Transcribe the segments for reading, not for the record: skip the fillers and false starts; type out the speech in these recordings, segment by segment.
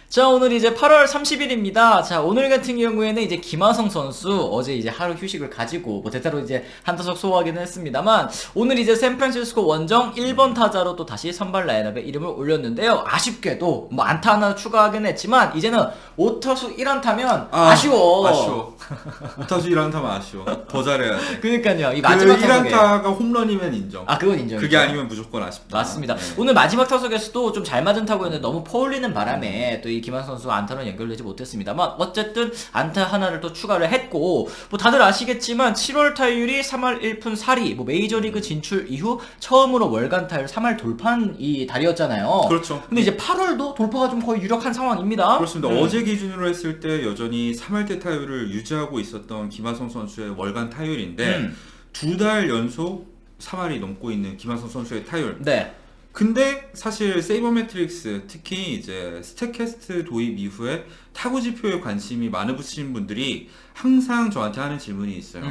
자, 오늘 이제 8월 30일입니다. 자, 오늘 같은 경우에는 이제 김하성 선수 어제 이제 하루 휴식을 가지고 대타로 이제 한 타석 소화하기는 했습니다만, 오늘 이제 샌프란시스코 원정 1번 타자로 또 다시 선발 라인업에 이름을 올렸는데요. 아쉽게도 뭐 안타 하나 추가하긴 했지만 이제는 5타수 1안타면 아쉬워. 5타수 1안타면 아쉬워. 더 잘해야 돼. 그러니까요. 이 마지막 타석에 1안타가 홈런이면 인정. 그건 인정이죠. 그게 아니면 무조건 아쉽다. 맞습니다. 네. 오늘 마지막 타석에서도 좀 잘 맞은 타구였는데 너무 퍼올리는 바람에 또 이 김하성 선수 안타는 연결되지 못했습니다만, 어쨌든 안타 하나를 또 추가를 했고, 뭐 다들 아시겠지만 7월 타율이 3할 1푼 4리, 뭐 메이저리그 진출 이후 처음으로 월간 타율 3할 돌파한 이 달이었잖아요. 그렇죠. 근데 이제 8월도 돌파가 좀 거의 유력한 상황입니다. 그렇습니다. 어제 기준으로 했을 때 여전히 3할대 타율을 유지하고 있었던 김하성 선수의 월간 타율인데 두 달 연속 3할이 넘고 있는 김하성 선수의 타율. 네. 근데 사실 세이버매트릭스, 특히 이제 스태캐스트 도입 이후에 타구 지표에 관심이 많으신 분들이 항상 저한테 하는 질문이 있어요.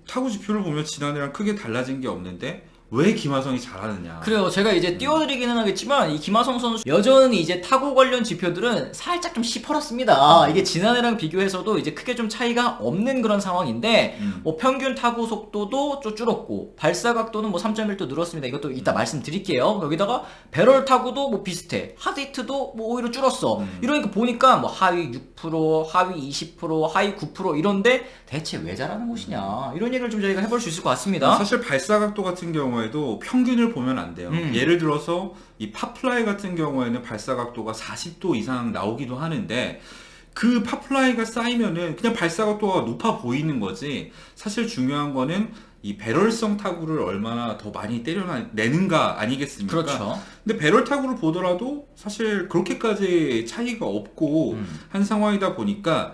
타구 지표를 보면 지난해랑 크게 달라진 게 없는데 왜 김하성이 잘하느냐. 그래요. 제가 이제 띄워드리기는 하겠지만 이 김하성 선수 여전히 이제 타구 관련 지표들은 살짝 좀 시퍼렇습니다. 이게 지난해랑 비교해서도 이제 크게 좀 차이가 없는 그런 상황인데, 뭐 평균 타구 속도도 좀 줄었고 발사 각도는 뭐 3.1도 늘었습니다. 이것도 이따 말씀드릴게요. 여기다가 배럴 타구도 뭐 비슷해. 하드히트도 뭐 오히려 줄었어. 이러니까 보니까 뭐 하위 6%, 하위 20%, 하위 9% 이런데 대체 왜 잘하는 것이냐, 이런 얘기를 좀 저희가 해볼 수 있을 것 같습니다. 사실 발사 각도 같은 경우에도 평균을 보면 안 돼요. 예를 들어서 이 팝플라이 같은 경우에는 발사 각도가 40도 이상 나오기도 하는데, 그 팝플라이가 쌓이면은 그냥 발사 각도가 높아 보이는 거지, 사실 중요한 거는 이 배럴성 타구를 얼마나 더 많이 때려내는가 아니겠습니까? 그렇죠. 근데 배럴 타구를 보더라도 사실 그렇게까지 차이가 없고 한 상황이다 보니까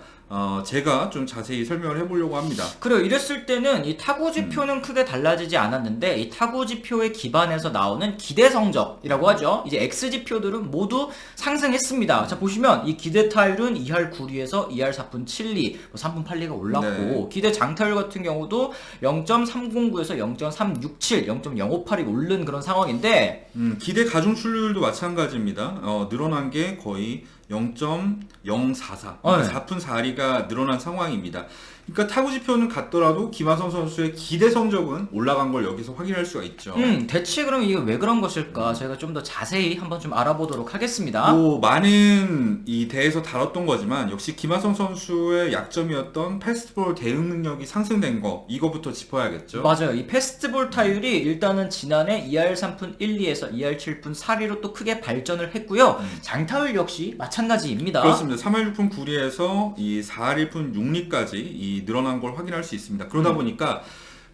제가 좀 자세히 설명을 해보려고 합니다. 그래요. 이랬을 때는 이 타구 지표는 크게 달라지지 않았는데, 이 타구 지표에 기반해서 나오는 기대 성적이라고 하죠. 이제 X 지표들은 모두 상승했습니다. 자, 보시면 이 기대 타율은 2할 9리에서 2할 4푼 7리, 뭐 3푼 8리가 올랐고, 네. 기대 장타율 같은 경우도 0.309에서 0.367, 0.058이 오른 그런 상황인데, 기대 가중 출루율도 마찬가지입니다. 늘어난 게 거의 0.044, 그러니까 4푼 4리가 늘어난 상황입니다. 그러니까 타구 지표는 같더라도 김하성 선수의 기대 성적은 올라간 걸 여기서 확인할 수가 있죠. 대체 그럼 이게 왜 그런 것일까? 저희가 좀 더 자세히 한번 좀 알아보도록 하겠습니다. 뭐 많은 이 대에서 다뤘던 거지만 역시 김하성 선수의 약점이었던 패스트볼 대응 능력이 상승된 거, 이거부터 짚어야겠죠. 맞아요. 이 패스트볼 타율이 일단은 지난해 2할 3푼 1, 2에서 2할 7푼 4리로 또 크게 발전을 했고요. 장타율 역시 마찬가지입니다. 그렇습니다. 3할 6푼 9리에서 이 4할 1푼 6리까지 이 늘어난 걸 확인할 수 있습니다. 그러다 보니까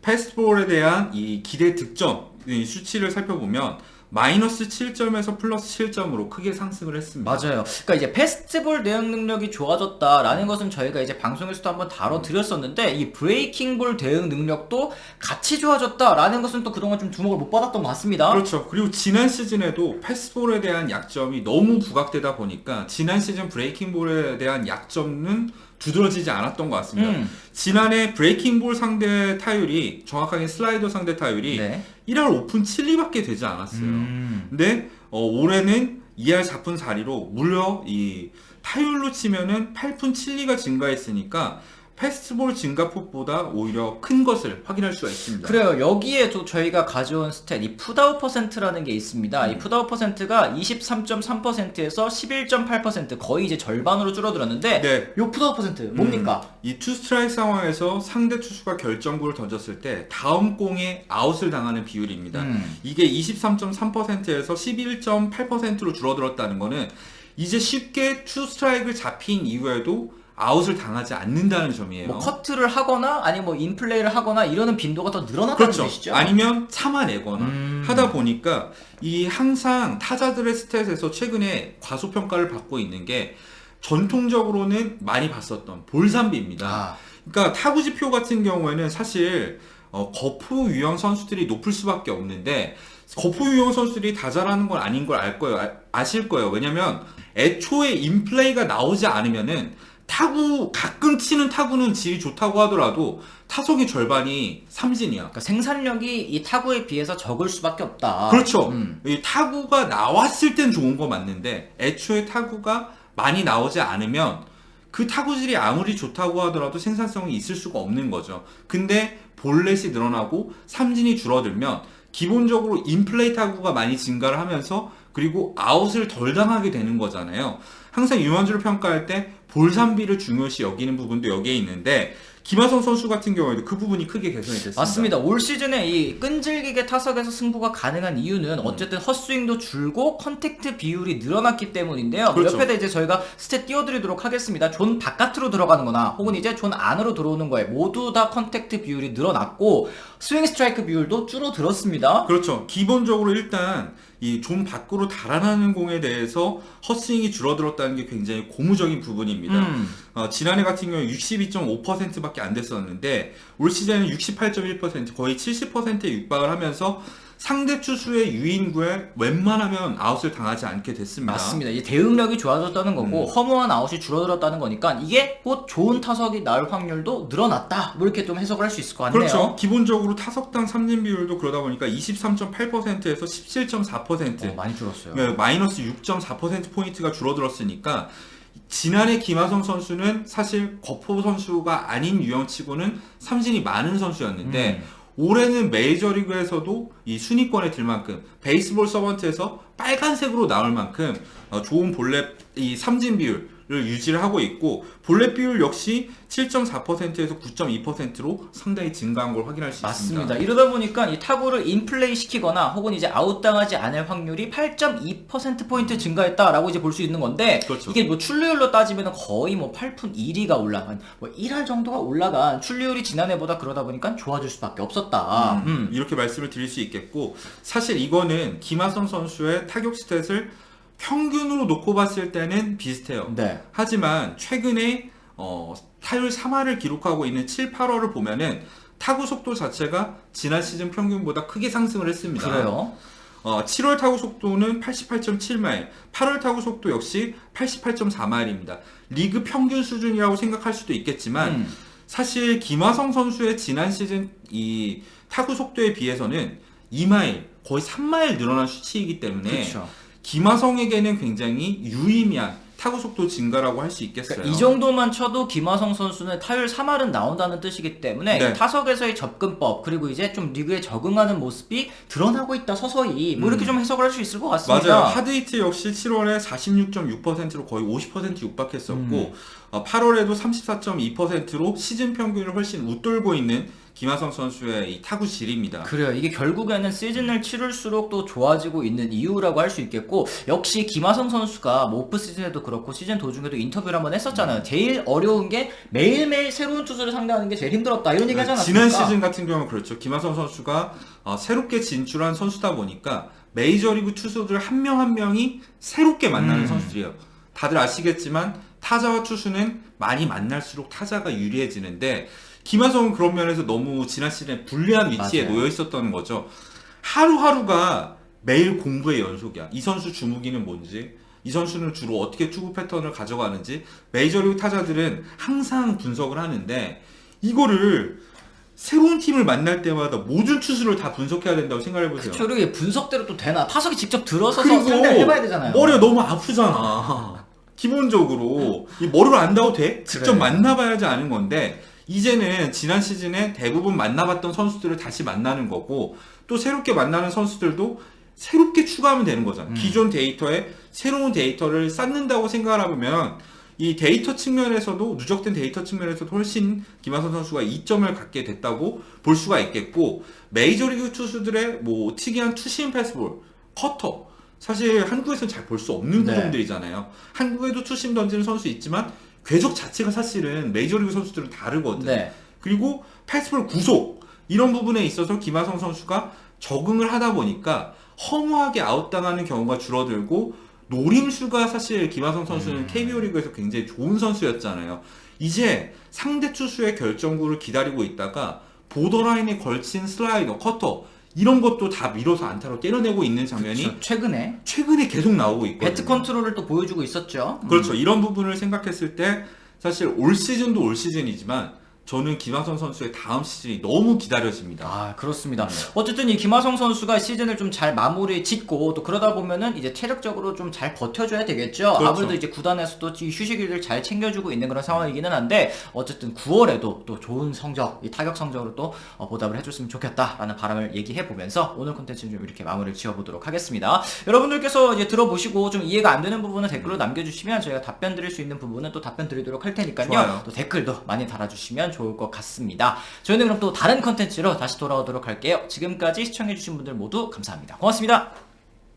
패스트볼에 대한 이 기대 득점 이 수치를 살펴보면 마이너스 7점에서 플러스 7점으로 크게 상승을 했습니다. 맞아요. 그러니까 이제 패스트볼 대응 능력이 좋아졌다라는 것은 저희가 이제 방송에서도 한번 다뤄드렸었는데, 이 브레이킹볼 대응 능력도 같이 좋아졌다라는 것은 또 그동안 좀 주목을 못 받았던 것 같습니다. 그렇죠. 그리고 지난 시즌에도 패스트볼에 대한 약점이 너무 부각되다 보니까 지난 시즌 브레이킹볼에 대한 약점은 두드러지지 않았던 것 같습니다. 지난해 브레이킹볼 상대 타율이, 정확하게 슬라이더 상대 타율이 1할 5푼 7리밖에 되지 않았어요. 근데 올해는 2할 4푼 4리로 무려 이 타율로 치면은 8푼 7리가 증가했으니까 패스트볼 증가폭보다 오히려 큰 것을 확인할 수가 있습니다. 그래요. 여기에 또 저희가 가져온 스탯, 이 풋아웃 퍼센트라는 게 있습니다. 이 풋아웃 퍼센트가 23.3%에서 11.8%, 거의 이제 절반으로 줄어들었는데, 네. 요 풋아웃 퍼센트 뭡니까? 이 투 스트라이크 상황에서 상대 투수가 결정구를 던졌을 때 다음 공에 아웃을 당하는 비율입니다. 이게 23.3%에서 11.8%로 줄어들었다는 거는 이제 쉽게 투 스트라이크를 잡힌 이후에도 아웃을 당하지 않는다는 점이에요. 뭐 커트를 하거나 아니면 뭐 인플레이를 하거나 이러는 빈도가 더 늘어났다는 그렇죠. 뜻이죠. 아니면 참아내거나 하다 보니까 이 항상 타자들의 스탯에서 최근에 과소평가를 받고 있는 게 전통적으로는 많이 봤었던 볼삼비입니다. 그러니까 타구 지표 같은 경우에는 사실 거푸 유형 선수들이 높을 수밖에 없는데, 거푸 유형 선수들이 다 잘하는 건 아닌 걸 알 거예요. 아실 거예요. 왜냐면 애초에 인플레이가 나오지 않으면은 타구 가끔 치는 타구는 질이 좋다고 하더라도 타석의 절반이 삼진이야. 그러니까 생산력이 이 타구에 비해서 적을 수밖에 없다. 그렇죠. 이 타구가 나왔을 땐 좋은 거 맞는데 애초에 타구가 많이 나오지 않으면 그 타구질이 아무리 좋다고 하더라도 생산성이 있을 수가 없는 거죠. 근데 볼넷이 늘어나고 삼진이 줄어들면 기본적으로 인플레이 타구가 많이 증가를 하면서 그리고 아웃을 덜 당하게 되는 거잖아요. 항상 유망주를 평가할 때 볼삼비를 중요시 여기는 부분도 여기에 있는데 김하성 선수 같은 경우에도 그 부분이 크게 개선이 됐습니다. 맞습니다. 올 시즌에 이 끈질기게 타석에서 승부가 가능한 이유는 어쨌든 헛스윙도 줄고 컨택트 비율이 늘어났기 때문인데요. 그렇죠. 옆에다 이제 저희가 스탯 띄워드리도록 하겠습니다. 존 바깥으로 들어가는 거나 혹은 이제 존 안으로 들어오는 거에 모두 다 컨택트 비율이 늘어났고 스윙 스트라이크 비율도 줄어들었습니다. 그렇죠. 기본적으로 일단 이 존 밖으로 달아나는 공에 대해서 헛스윙이 줄어들었다는 게 굉장히 고무적인 부분입니다. 지난해 같은 경우에 62.5%밖에 안 됐었는데 올 시즌은 68.1% 거의 70%에 육박을 하면서 상대 투수의 유인구에 웬만하면 아웃을 당하지 않게 됐습니다. 맞습니다. 이 대응력이 좋아졌다는 거고 허무한 아웃이 줄어들었다는 거니까 이게 곧 좋은 타석이 나올 확률도 늘어났다. 뭐 이렇게 좀 해석을 할 수 있을 것 같네요. 그렇죠. 기본적으로 타석당 삼진 비율도 그러다 보니까 23.8%에서 17.4%. 많이 줄었어요. 네, 마이너스 6.4%포인트가 줄어들었으니까 지난해 김하성 선수는 사실 거포 선수가 아닌 유형치고는 삼진이 많은 선수였는데 올해는 메이저리그에서도 이 순위권에 들 만큼 베이스볼 서번트에서 빨간색으로 나올 만큼 좋은 볼넷 이 삼진 비율을 유지를 하고 있고 볼넷 비율 역시 7.4%에서 9.2%로 상당히 증가한 걸 확인할 수 맞습니다. 있습니다. 이러다 보니까 이 타구를 인플레이 시키거나 혹은 이제 아웃당하지 않을 확률이 8.2%포인트 증가했다라고 이제 볼 수 있는 건데 그렇죠. 이게 뭐 출루율로 따지면 거의 뭐 8푼 1리가 올라간 뭐 1할 정도가 올라간 출루율이 지난해보다 그러다 보니까 좋아질 수밖에 없었다. 이렇게 말씀을 드릴 수 있겠고 사실 이거는 김하성 선수의 타격 스탯을 평균으로 놓고 봤을 때는 비슷해요. 네. 하지만 최근에 타율 3할을 기록하고 있는 7, 8월을 보면은 타구 속도 자체가 지난 시즌 평균보다 크게 상승을 했습니다. 그래요? 7월 타구 속도는 88.7마일, 8월 타구 속도 역시 88.4마일입니다. 리그 평균 수준이라고 생각할 수도 있겠지만 사실 김하성 선수의 지난 시즌 이 타구 속도에 비해서는 2마일, 거의 3마일 늘어난 수치이기 때문에 그렇죠. 김하성에게는 굉장히 유의미한 타구 속도 증가라고 할 수 있겠어요. 그러니까 이 정도만 쳐도 김하성 선수는 타율 3할은 나온다는 뜻이기 때문에 네. 이 타석에서의 접근법 그리고 이제 좀 리그에 적응하는 모습이 드러나고 있다 서서히 뭐 이렇게 좀 해석을 할 수 있을 것 같습니다. 맞아요. 하드히트 역시 7월에 46.6%로 거의 50% 육박했었고 8월에도 34.2%로 시즌 평균을 훨씬 웃돌고 있는 김하성 선수의 이 타구 질입니다. 그래요. 이게 결국에는 시즌을 치를수록 또 좋아지고 있는 이유라고 할 수 있겠고 역시 김하성 선수가 뭐 오프 시즌에도 그렇고 시즌 도중에도 인터뷰를 한번 했었잖아요. 제일 어려운 게 매일매일 새로운 투수를 상대하는 게 제일 힘들었다 이런 얘기 하지 않았습니까? 지난 시즌 같은 경우는 그렇죠. 김하성 선수가 새롭게 진출한 선수다 보니까 메이저리그 투수들 한 명 한 명이 새롭게 만나는 선수들이에요. 다들 아시겠지만 타자와 투수는 많이 만날수록 타자가 유리해지는데 김하성은 그런 면에서 너무 지난 시즌에 불리한 위치에 맞아요. 놓여 있었던 거죠. 하루하루가 매일 공부의 연속이야. 이 선수 주무기는 뭔지, 이 선수는 주로 어떻게 투구 패턴을 가져가는지 메이저리그 타자들은 항상 분석을 하는데 이거를 새로운 팀을 만날 때마다 모든 투수를 다 분석해야 된다고 생각해보세요. 그쵸. 이게 분석대로 또 되나? 타석이 직접 들어서서 그리고 상대를 해봐야 되잖아요. 머리가 너무 아프잖아. 기본적으로 이 머리를 안다고 돼? 직접 그래. 만나봐야지 아는 건데 이제는 지난 시즌에 대부분 만나봤던 선수들을 다시 만나는 거고 또 새롭게 만나는 선수들도 새롭게 추가하면 되는 거잖아. 기존 데이터에 새로운 데이터를 쌓는다고 생각을 하면 이 데이터 측면에서도 누적된 데이터 측면에서도 훨씬 김하성 선수가 이점을 갖게 됐다고 볼 수가 있겠고 메이저리그 투수들의 뭐 특이한 투심 패스볼, 커터 사실 한국에서는 잘 볼 수 없는 네. 구종들이잖아요. 한국에도 투심 던지는 선수 있지만 궤적 자체가 사실은 메이저리그 선수들은 다르거든. 네. 그리고 패스볼 구속 이런 부분에 있어서 김하성 선수가 적응을 하다 보니까 허무하게 아웃당하는 경우가 줄어들고 노림수가 사실 김하성 선수는 KBO 리그에서 굉장히 좋은 선수였잖아요. 이제 상대 투수의 결정구를 기다리고 있다가 보더라인에 걸친 슬라이더, 커터 이런 것도 다 밀어서 안타로 때려내고 있는 장면이 그쵸. 최근에 최근에 계속 나오고 있거든요. 배트 컨트롤을 또 보여주고 있었죠. 그렇죠. 이런 부분을 생각했을 때 사실 올 시즌도 올 시즌이지만 저는 김하성 선수의 다음 시즌이 너무 기다려집니다. 아, 그렇습니다. 어쨌든 이 김하성 선수가 시즌을 좀 잘 마무리 짓고 또 그러다 보면은 이제 체력적으로 좀 잘 버텨줘야 되겠죠. 그렇죠. 아무래도 이제 구단에서도 이 휴식일을 잘 챙겨주고 있는 그런 상황이기는 한데 어쨌든 9월에도 또 좋은 성적, 이 타격 성적으로 또 보답을 해줬으면 좋겠다라는 바람을 얘기해 보면서 오늘 콘텐츠는 좀 이렇게 마무리를 지어보도록 하겠습니다. 여러분들께서 이제 들어보시고 좀 이해가 안 되는 부분은 댓글로 남겨주시면 저희가 답변 드릴 수 있는 부분은 또 답변 드리도록 할 테니까요. 좋아요. 또 댓글도 많이 달아주시면 좋을 것 같습니다. 저희는 그럼 또 다른 컨텐츠로 다시 돌아오도록 할게요. 지금까지 시청해주신 분들 모두 감사합니다. 고맙습니다.